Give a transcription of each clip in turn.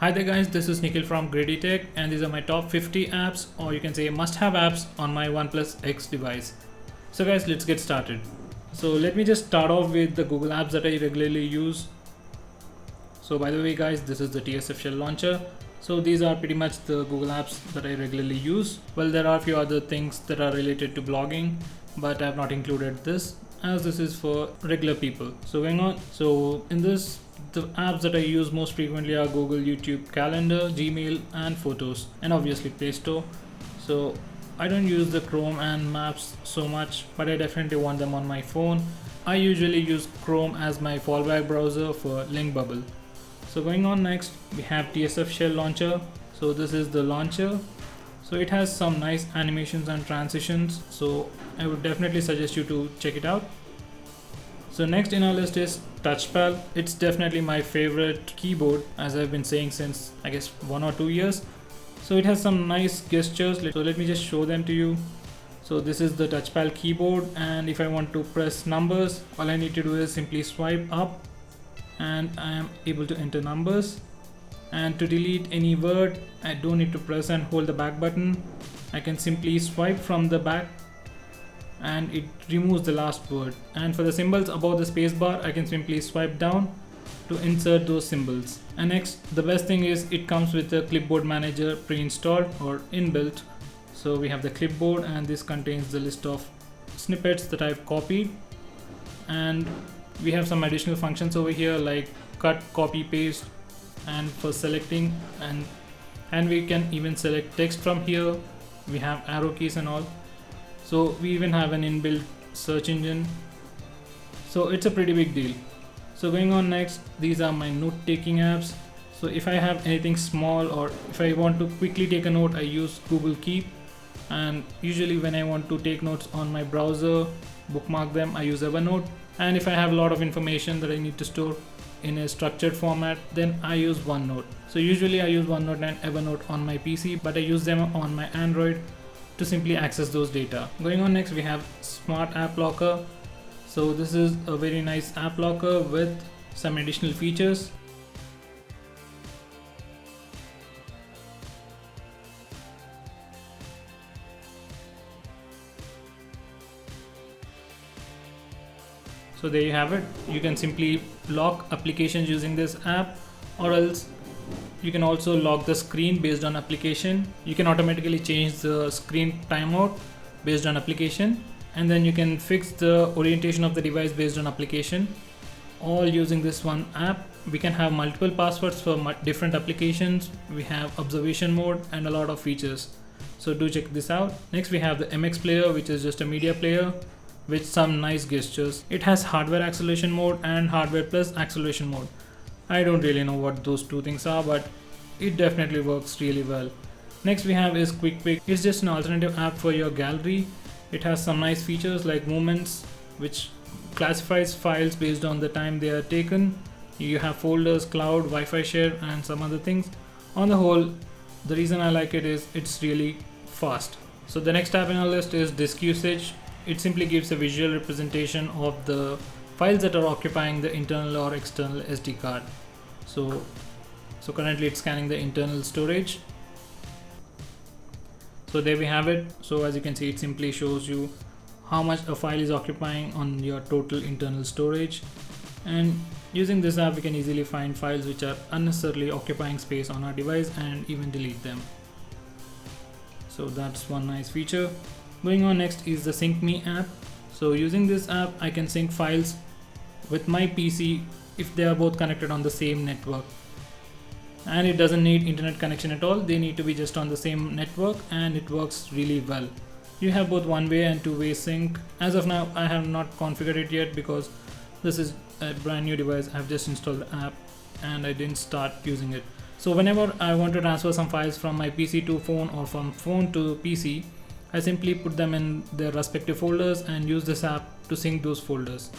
Hi there guys, this is Nikhil from Grady Tech and these are my top 50 apps, or you can say must-have apps on my OnePlus X device. So guys, let's get started. So let me just start off with the Google apps that I regularly use. So by the way guys, this is the TSF Shell Launcher. So these are pretty much the Google apps that I regularly use. Well, there are a few other things that are related to blogging, but I have not included this as this is for regular people. So going on, so in this, the apps that I use most frequently are Google, YouTube, Calendar, Gmail and Photos, and obviously Play Store. So I don't use the Chrome and Maps so much, but I definitely want them on my phone. I usually use Chrome as my fallback browser for link bubble. So going on next, we have TSF Shell Launcher. So this is the launcher. So it has some nice animations and transitions, so I would definitely suggest you to check it out. So next in our list is Touchpal. It's definitely my favorite keyboard, as I've been saying since I guess 1 or 2 years. So it has some nice gestures, so let me just show them to you. So this is the Touchpal keyboard, and if I want to press numbers, all I need to do is simply swipe up and I am able to enter numbers. And to delete any word, I don't need to press and hold the back button. I can simply swipe from the back and it removes the last word. And for the symbols above the space bar, I can simply swipe down to insert those symbols. And next, the best thing is it comes with a clipboard manager pre-installed or inbuilt. So we have the clipboard, and this contains the list of snippets that I've copied. And we have some additional functions over here like cut, copy, paste, and for selecting, and we can even select text from here. We have arrow keys and all. So we even have an inbuilt search engine. So it's a pretty big deal. So going on next, these are my note-taking apps. So if I have anything small or if I want to quickly take a note, I use Google Keep. And usually when I want to take notes on my browser, bookmark them, I use Evernote. And if I have a lot of information that I need to store in a structured format, then I use OneNote. So usually I use OneNote and Evernote on my PC, but I use them on my Android to simply access those data. Going on next, we have Smart App Locker. So this is a very nice app locker with some additional features. So there you have it. You can simply lock applications using this app, or else you can also lock the screen based on application. You can automatically change the screen timeout based on application, and then you can fix the orientation of the device based on application, all using this one app. We can have multiple passwords for different applications. We have observation mode and a lot of features. So do check this out. Next we have the MX player, which is just a media player with some nice gestures. It has hardware acceleration mode and hardware plus acceleration mode. I don't really know what those two things are, but it definitely works really well. Next we have is QuickPick. It's just an alternative app for your gallery. It has some nice features like Moments, which classifies files based on the time they are taken. You have folders, cloud, Wi-Fi share, and some other things. On the whole, the reason I like it is it's really fast. So the next app in our list is Disk Usage. It simply gives a visual representation of the files that are occupying the internal or external SD card. So currently it's scanning the internal storage. So there we have it. So as you can see, it simply shows you how much a file is occupying on your total internal storage. And using this app, we can easily find files which are unnecessarily occupying space on our device and even delete them. So that's one nice feature. Going on next is the SyncMe app. So using this app, I can sync files with my PC if they are both connected on the same network. And it doesn't need internet connection at all. They need to be just on the same network, and it works really well. You have both one-way and two-way sync. As of now, I have not configured it yet because this is a brand new device. I've just installed the app and I didn't start using it. So whenever I want to transfer some files from my PC to phone or from phone to PC, I simply put them in their respective folders and use this app to sync those folders.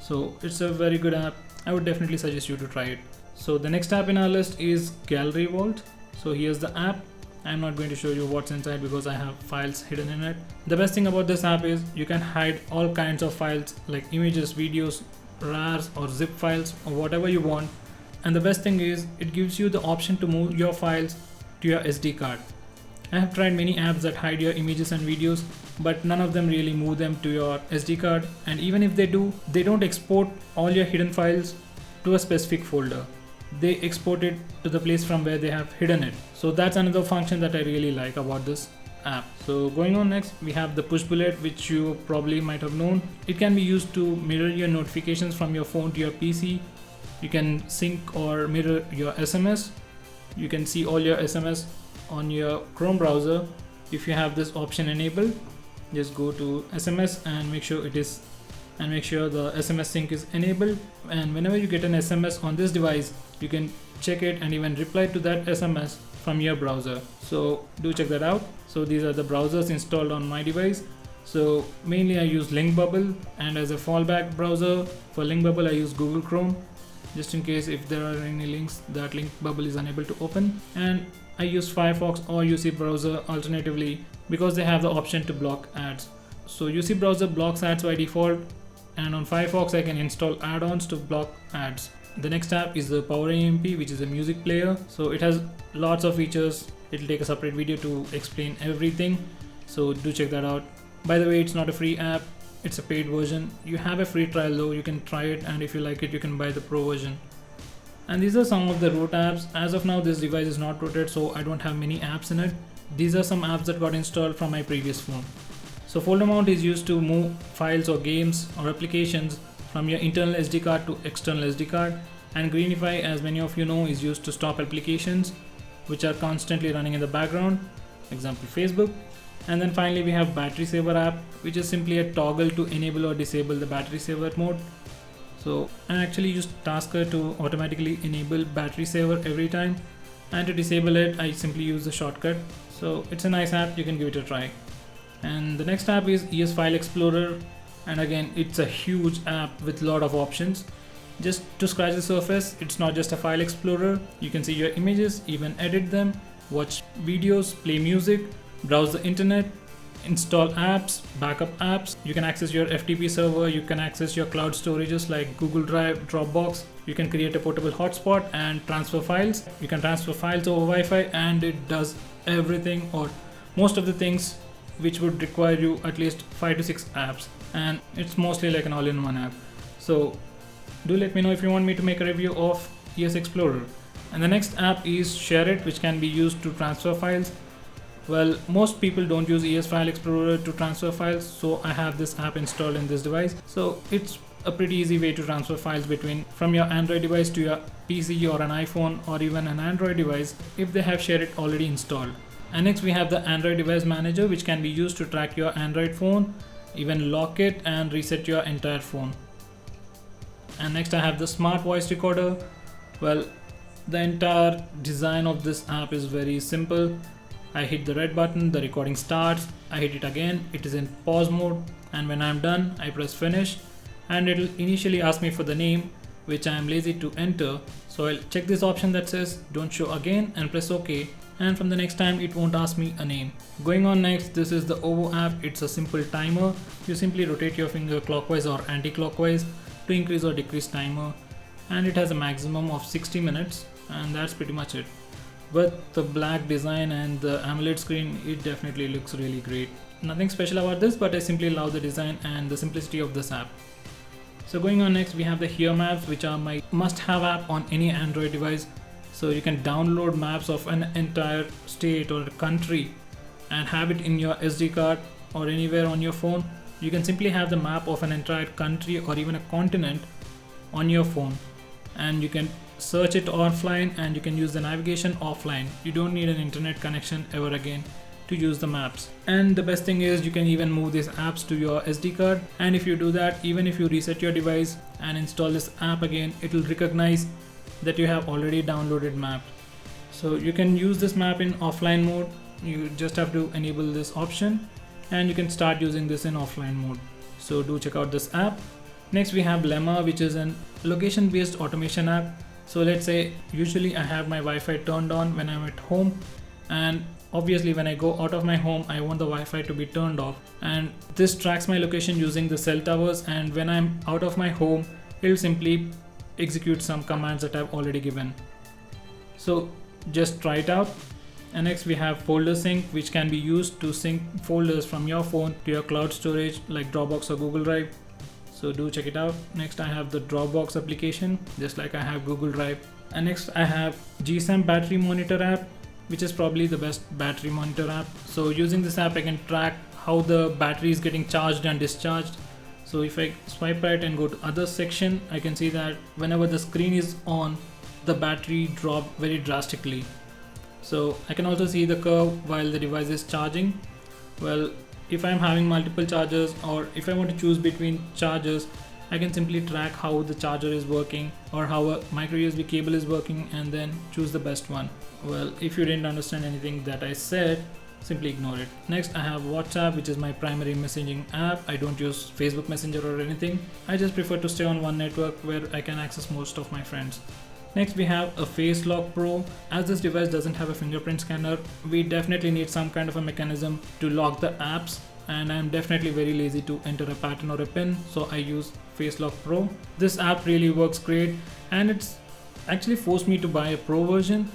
So it's a very good app. I would definitely suggest you to try it. So the next app in our list is Gallery Vault. So here's the app. I'm not going to show you what's inside because I have files hidden in it. The best thing about this app is you can hide all kinds of files like images, videos, RARs or zip files or whatever you want. And the best thing is it gives you the option to move your files to your SD card. I have tried many apps that hide your images and videos, but none of them really move them to your SD card, and even if they do, they don't export all your hidden files to a specific folder. They export it to the place from where they have hidden it. So that's another function that I really like about this app. So going on next, we have the push bullet, which you probably might have known. It can be used to mirror your notifications from your phone to your PC. You can sync or mirror your SMS. You can see all your SMS on your Chrome browser. If you have this option enabled, just go to SMS and make sure the SMS sync is enabled, and whenever you get an SMS on this device, you can check it and even reply to that SMS from your browser. So do check that out. So these are the browsers installed on my device. So mainly I use LinkBubble, and as a fallback browser for LinkBubble I use Google Chrome, just in case if there are any links that LinkBubble is unable to open. And I use Firefox or UC browser alternatively because they have the option to block ads. So UC browser blocks ads by default, and on Firefox I can install add-ons to block ads. The next app is the PowerAMP, which is a music player. So it has lots of features. It'll take a separate video to explain everything, so do check that out. By the way, it's not a free app, it's a paid version. You have a free trial though, you can try it, and if you like it you can buy the pro version. And these are some of the root apps. As of now this device is not rooted, so I don't have many apps in it. These are some apps that got installed from my previous phone. So folder mount is used to move files or games or applications from your internal SD card to external SD card. And Greenify, as many of you know, is used to stop applications which are constantly running in the background, example Facebook. And then finally we have battery saver app, which is simply a toggle to enable or disable the battery saver mode. So I actually use Tasker to automatically enable battery saver every time, and to disable it I simply use the shortcut. So it's a nice app, you can give it a try. And the next app is ES File Explorer, and again it's a huge app with lot of options. Just to scratch the surface, it's not just a file explorer. You can see your images, even edit them, watch videos, play music, browse the internet, install apps, backup apps. You can access your FTP server, you can access your cloud storages like Google Drive, Dropbox. You can create a portable hotspot and transfer files. You can transfer files over Wi-Fi, and it does everything or most of the things which would require you at least 5 to 6 apps, and it's mostly like an all-in-one app. So do let me know if you want me to make a review of ES Explorer. And the next app is ShareIt, which can be used to transfer files. Well, most people don't use ES File Explorer to transfer files, so I have this app installed in this device. So it's a pretty easy way to transfer files from your Android device to your PC or an iPhone or even an Android device if they have ShareIt already installed. And next we have the Android Device Manager, which can be used to track your Android phone, even lock it and reset your entire phone. And next I have the Smart Voice Recorder. Well, the entire design of this app is very simple. I hit the red button, the recording starts, I hit it again, it is in pause mode, and when I'm done I press finish, and it'll initially ask me for the name, which I am lazy to enter, so I'll check this option that says don't show again and press OK, and from the next time it won't ask me a name. Going on next, this is the OVO app. It's a simple timer. You simply rotate your finger clockwise or anti-clockwise to increase or decrease timer, and it has a maximum of 60 minutes, and that's pretty much it. But the black design and the AMOLED screen, it definitely looks really great. Nothing special about this, but I simply love the design and the simplicity of this app. So going on next, we have the Here Maps, which are my must-have app on any Android device. So you can download maps of an entire state or country and have it in your SD card or anywhere on your phone. You can simply have the map of an entire country or even a continent on your phone, and you can search it offline and you can use the navigation offline. You don't need an internet connection ever again to use the maps. And the best thing is you can even move these apps to your SD card, and if you do that, even if you reset your device and install this app again, it will recognize that you have already downloaded map. So you can use this map in offline mode. You just have to enable this option and you can start using this in offline mode. So do check out this app. Next we have Lemma, which is an location based automation app. So let's say usually I have my Wi-Fi turned on when I'm at home, and obviously when I go out of my home I want the Wi-Fi to be turned off, and this tracks my location using the cell towers, and when I'm out of my home it'll simply execute some commands that I've already given. So just try it out. And next we have folder sync, which can be used to sync folders from your phone to your cloud storage like Dropbox or Google Drive. So do check it out. Next I have the Dropbox application, just like I have Google Drive. And next I have GSM battery monitor app, which is probably the best battery monitor app. So using this app I can track how the battery is getting charged and discharged. So if I swipe right and go to other section, I can see that whenever the screen is on, the battery drop very drastically. So I can also see the curve while the device is charging. Well, if I'm having multiple chargers, or if I want to choose between chargers, I can simply track how the charger is working or how a micro USB cable is working and then choose the best one. Well, if you didn't understand anything that I said, simply ignore it. Next I have WhatsApp, which is my primary messaging app. I don't use Facebook Messenger or anything. I just prefer to stay on one network where I can access most of my friends. Next we have a Face Lock Pro. As this device doesn't have a fingerprint scanner, we definitely need some kind of a mechanism to lock the apps, and I'm definitely very lazy to enter a pattern or a pin, so I use Face Lock Pro. This app really works great, and it's actually forced me to buy a pro version,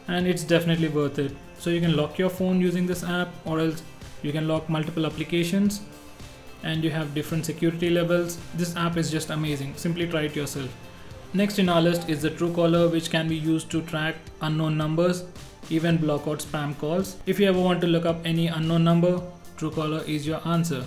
and it's definitely worth it. So you can lock your phone using this app, or else you can lock multiple applications, and you have different security levels. This app is just amazing. Simply try it yourself. Next in our list is the Truecaller, which can be used to track unknown numbers, even block out spam calls. If you ever want to look up any unknown number, Truecaller is your answer.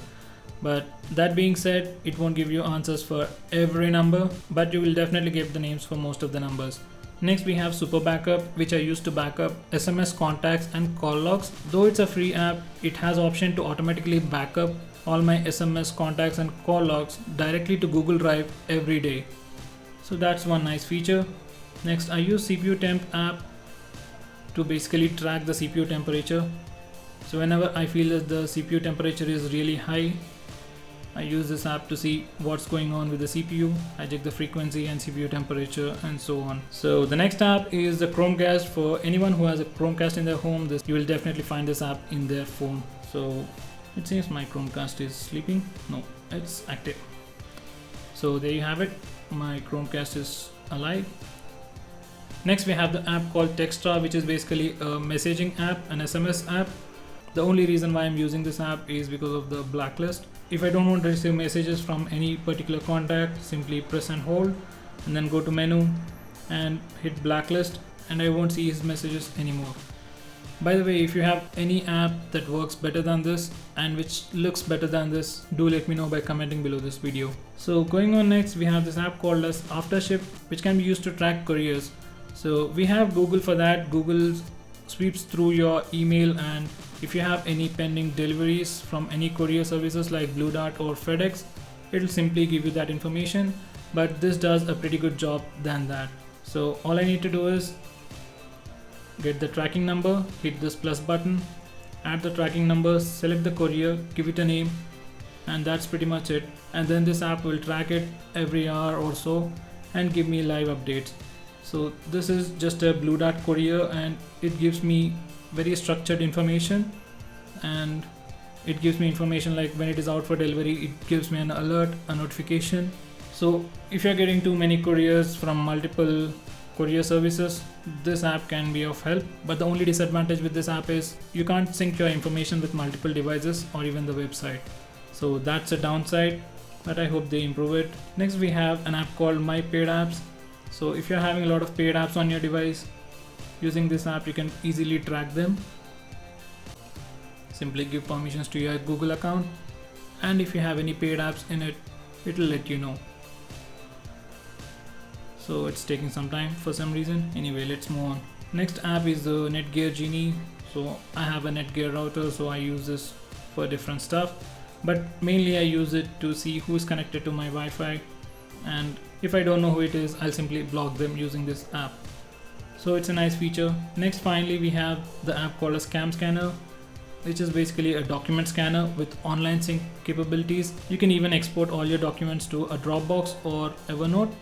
But that being said, it won't give you answers for every number, but you will definitely get the names for most of the numbers. Next we have Super Backup, which I use to backup SMS contacts and call logs. Though it's a free app, it has option to automatically backup all my SMS contacts and call logs directly to Google Drive every day. So that's one nice feature. Next I use CPU Temp app to basically track the CPU temperature. So whenever I feel that the CPU temperature is really high, I use this app to see what's going on with the CPU. I check the frequency and CPU temperature and so on. So the next app is the Chromecast. For anyone who has a Chromecast in their home, you will definitely find this app in their phone. So it seems my Chromecast is sleeping. No, it's active. So there you have it. My Chromecast is alive. Next we have the app called Textra, which is basically a messaging app, an SMS app. The only reason why I'm using this app is because of the blacklist. If I don't want to receive messages from any particular contact, simply press and hold and then go to menu and hit blacklist, and I won't see his messages anymore. By the way, if you have any app that works better than this and which looks better than this, do let me know by commenting below this video. So going on next, we have this app called as Aftership, which can be used to track couriers. So we have Google for that. Google sweeps through your email, and if you have any pending deliveries from any courier services like Blue Dart or FedEx, it'll simply give you that information, but this does a pretty good job than that. So all I need to do is get the tracking number, hit this plus button, add the tracking number, select the courier, give it a name, and that's pretty much it. And then this app will track it every hour or so and give me live updates. So this is just a Blue Dart courier, and it gives me very structured information, and it gives me information like when it is out for delivery, it gives me an alert, a notification. So if you're getting too many couriers from multiple courier services, this app can be of help. But the only disadvantage with this app is you can't sync your information with multiple devices or even the website. So that's a downside, but I hope they improve it. Next we have an app called My Paid Apps. So if you're having a lot of paid apps on your device, using this app you can easily track them. Simply give permissions to your Google account, and if you have any paid apps in it, it will let you know. So it's taking some time for some reason. Anyway, let's move on. Next app is the Netgear Genie. So I have a Netgear router, so I use this for different stuff, but mainly I use it to see who is connected to my Wi-Fi, and if I don't know who it is, I'll simply block them using this app. So it's a nice feature. Next, finally, we have the app called a Scam Scanner, which is basically a document scanner with online sync capabilities. You can even export all your documents to a Dropbox or Evernote.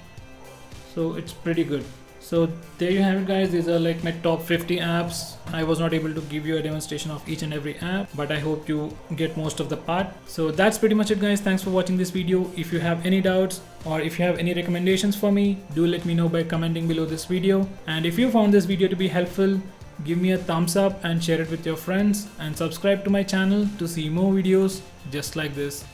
So it's pretty good. So there you have it guys, these are like my top 50 apps. I was not able to give you a demonstration of each and every app, but I hope you get most of the part. So that's pretty much it guys, thanks for watching this video. If you have any doubts or if you have any recommendations for me, do let me know by commenting below this video. And if you found this video to be helpful, give me a thumbs up and share it with your friends, and subscribe to my channel to see more videos just like this.